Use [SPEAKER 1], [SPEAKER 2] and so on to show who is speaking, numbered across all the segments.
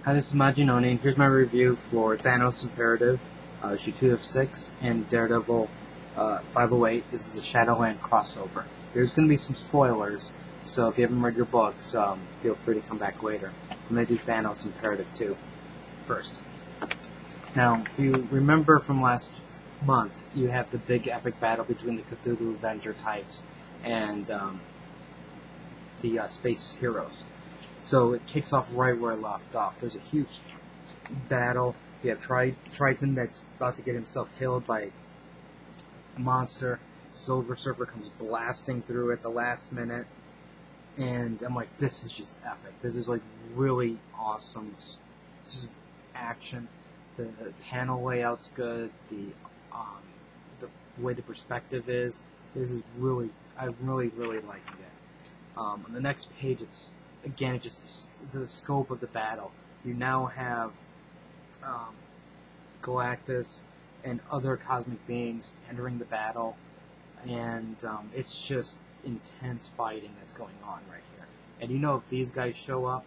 [SPEAKER 1] Hi, this is Majinoni, and here's my review for Thanos Imperative, issue 2 of 6, and Daredevil 508. This is a Shadowland crossover. There's going to be some spoilers, so if you haven't read your books, feel free to come back later. I'm going to do Thanos Imperative 2 first. Now, if you remember from last month, you have the big epic battle between the Cthulhu Avenger types and the space heroes. So it kicks off right where it left off. There's a huge battle. You have Triton that's about to get himself killed by a monster. Silver Surfer comes blasting through at the last minute. And I'm like, this is just epic. This is like really awesome. Just action. The panel layout's good. The way the perspective is. This is really, I'm really liking it. On the next page, it's again, just the scope of the battle. You now have Galactus and other cosmic beings entering the battle, and it's just intense fighting that's going on right here. And you know if these guys show up,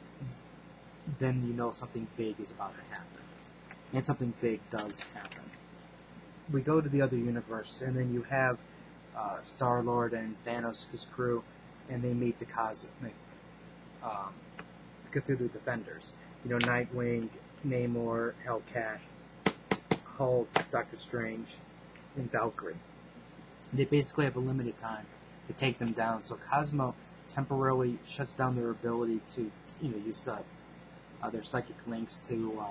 [SPEAKER 1] then you know something big is about to happen. And something big does happen. We go to the other universe, and then you have Star-Lord and Thanos' crew, and they meet the cosmic Cthulhu Defenders. You know, Nightwing, Namor, Hellcat, Hulk, Doctor Strange, and Valkyrie. They basically have a limited time to take them down, so Cosmo temporarily shuts down their ability to, use their psychic links to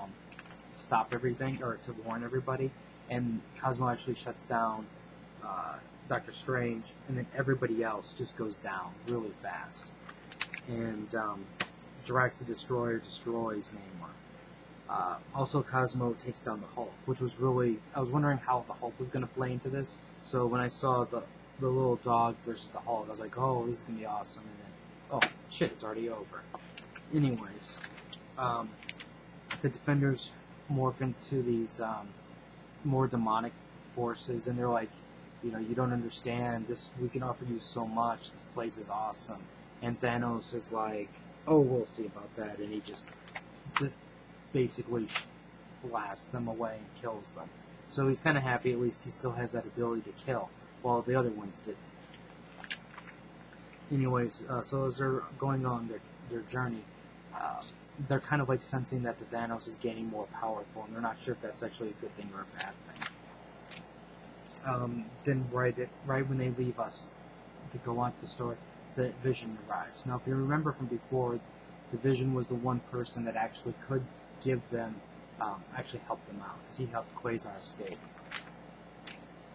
[SPEAKER 1] stop everything, or to warn everybody, and Cosmo actually shuts down Doctor Strange, and then everybody else just goes down really fast. And Drax the Destroyer destroys Namor. Also, Cosmo takes down the Hulk, which was really... I was wondering how the Hulk was going to play into this. So when I saw the little dog versus the Hulk, I was like, oh, this is going to be awesome. And then, oh, shit, it's already over. Anyways, the Defenders morph into these more demonic forces, and they're like, you don't understand. We can offer you so much. This place is awesome. And Thanos is like, oh, we'll see about that. And he just basically blasts them away and kills them. So he's kind of happy, at least he still has that ability to kill, while the other ones didn't. Anyways, so as they're going on their journey, they're kind of like sensing that the Thanos is gaining more powerful, and they're not sure if that's actually a good thing or a bad thing. Then right when they leave us to go on to the story, the Vision arrives. Now, if you remember from before, the Vision was the one person that actually could give them, actually help them out, because he helped Quasar escape.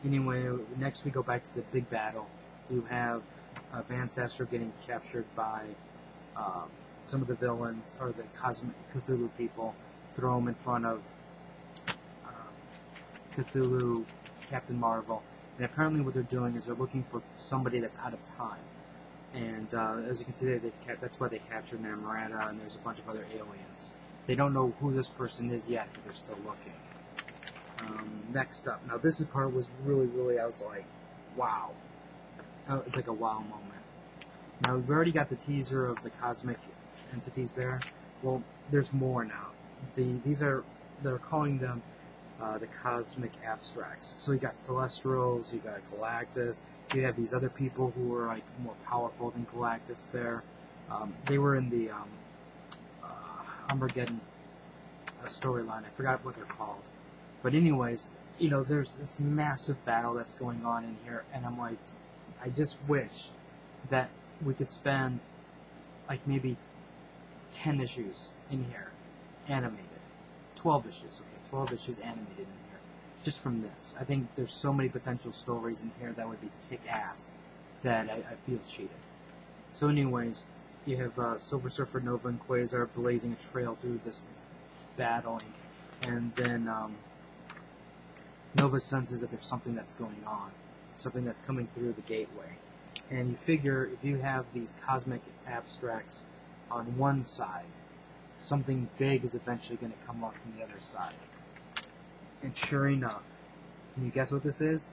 [SPEAKER 1] Anyway, next we go back to the big battle. You have Van Sastre getting captured by some of the villains, or the cosmic Cthulhu people, throw him in front of Cthulhu, Captain Marvel, and apparently what they're doing is they're looking for somebody that's out of time. And as you can see, that's why they captured Namorana, and there's a bunch of other aliens. They don't know who this person is yet, but they're still looking. Next up, now this part was really, I was like, wow. It's like a wow moment. Now, we've already got the teaser of the cosmic entities there. Well, there's more now. They're calling them the cosmic abstracts. So you got Celestials, you got Galactus, you have these other people who are like more powerful than Galactus there. They were in the Armageddon storyline. I forgot what they're called. But anyways, there's this massive battle that's going on in here, and I'm like, I just wish that we could spend like maybe 10 issues in here animated. 12 issues, okay, 12 issues animated in here, just from this. I think there's so many potential stories in here that would be kick-ass that I feel cheated. So anyways, you have Silver Surfer, Nova, and Quasar blazing a trail through this battling, and then Nova senses that there's something that's going on, something that's coming through the gateway. And you figure if you have these cosmic abstracts on one side, something big is eventually going to come up from the other side. And sure enough, can you guess what this is?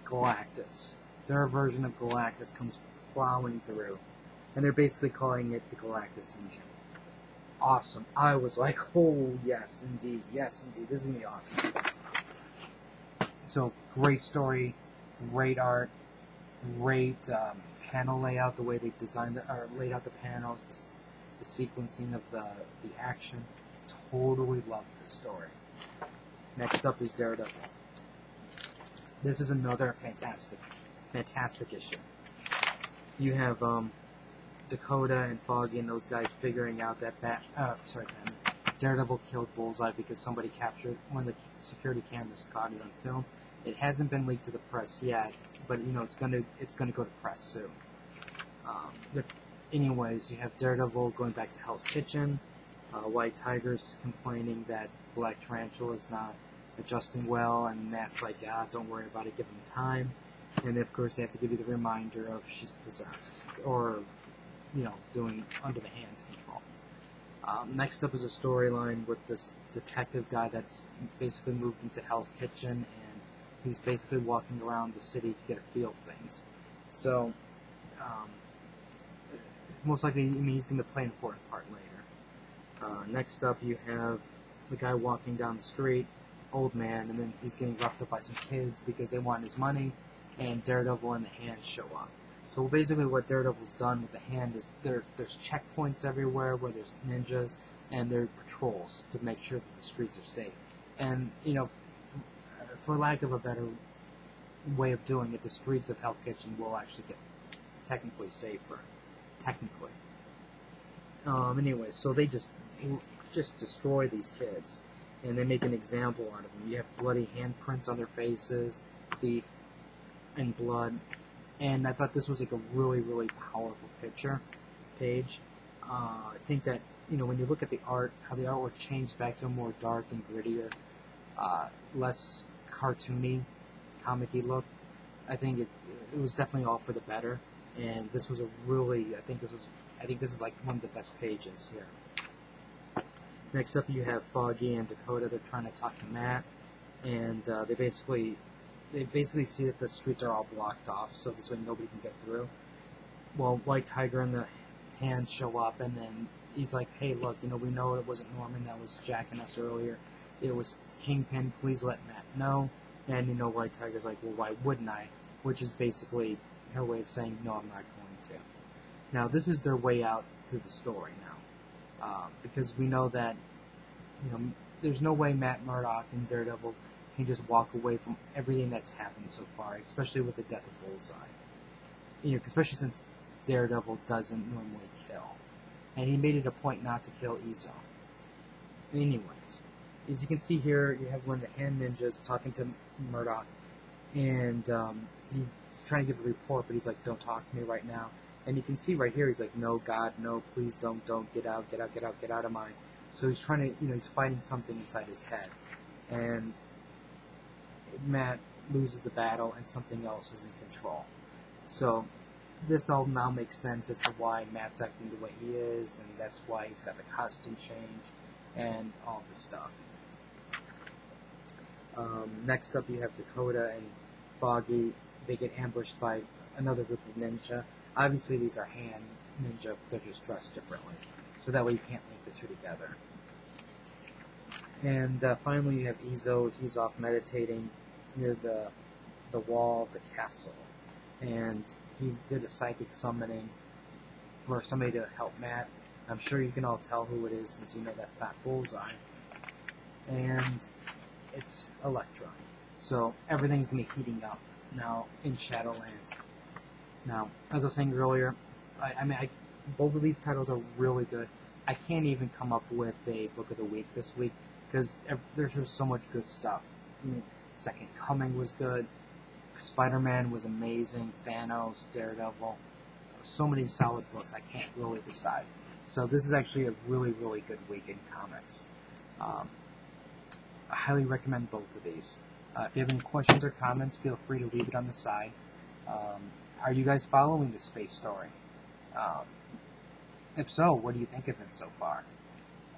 [SPEAKER 1] Galactus. Their version of Galactus comes plowing through. and they're basically calling it the Galactus engine. Awesome. I was like, oh, yes, indeed, this is going to be awesome. So, great story, great art, great panel layout, the way they designed or laid out the panels, the sequencing of the action. Totally loved the story. Next up is Daredevil. This is another fantastic issue. You have Dakota and Foggy and those guys figuring out that Daredevil killed Bullseye because somebody captured one of the security cameras caught it on film. It hasn't been leaked to the press yet, but you know it's gonna go to press soon. Anyways, you have Daredevil going back to Hell's Kitchen. White Tiger's complaining that Black Tarantula is not adjusting well, and Matt's like, don't worry about it, give him time. And of course, they have to give you the reminder of she's possessed, or doing under the hands control. Next up is a storyline with this detective guy that's basically moved into Hell's Kitchen, and he's basically walking around the city to get a feel of things. So, most likely, he's going to play an important part later. Next up, you have the guy walking down the street, old man, and then he's getting roughed up by some kids because they want his money, and Daredevil and the Hand show up. So basically what Daredevil's done with the Hand is there's checkpoints everywhere where there's ninjas, and there are patrols to make sure that the streets are safe. And, for lack of a better way of doing it, the streets of Hell Kitchen will actually get technically safer. Technically. Anyway, so they just destroy these kids, and they make an example out of them. You have bloody handprints on their faces, thief, and blood. And I thought this was like a really, really powerful page. I think that, when you look at the art, how the artwork changed back to a more dark and grittier, less cartoony, comic-y look, I think it was definitely all for the better. And this was I think this is like one of the best pages here. Next up, you have Foggy and Dakota. They're trying to talk to Matt, and they basically see that the streets are all blocked off, so this way nobody can get through. Well, White Tiger and the Hand show up, and then he's like, hey, look, we know it wasn't Norman that was jacking us earlier. It was Kingpin. Please let Matt know. And, White Tiger's like, well, why wouldn't I? Which is basically her way of saying, no, I'm not going to. Now, this is their way out through the story now. Because we know that, there's no way Matt Murdock and Daredevil can just walk away from everything that's happened so far, especially with the death of Bullseye. Especially since Daredevil doesn't normally kill. And he made it a point not to kill Izo. Anyways, as you can see here, you have one of the Hand ninjas talking to Murdock, and he's trying to give a report, but he's like, don't talk to me right now. And you can see right here, he's like, no, God, no, please don't, get out of mine. So he's trying to, he's fighting something inside his head. And Matt loses the battle, and something else is in control. So this all now makes sense as to why Matt's acting the way he is, and that's why he's got the costume change and all this stuff. Next up, you have Dakota and Foggy. They get ambushed by another group of ninja. Obviously, these are Hand ninja, they're just dressed differently. So that way you can't link the two together. And finally, you have Izo. He's off meditating near the wall of the castle. And he did a psychic summoning for somebody to help Matt. I'm sure you can all tell who it is, since that's not Bullseye. And it's Elektra. So everything's going to be heating up now in Shadowland. Now, as I was saying earlier, both of these titles are really good. I can't even come up with a book of the week this week because there's just so much good stuff. Second Coming was good. Spider-Man was amazing. Thanos, Daredevil. So many solid books. I can't really decide. So this is actually a really, really good week in comics. I highly recommend both of these. If you have any questions or comments, feel free to leave it on the side. Are you guys following the space story? If so, what do you think of it so far?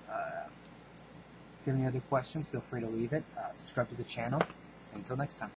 [SPEAKER 1] If you have any other questions, feel free to leave it. Subscribe to the channel. Until next time.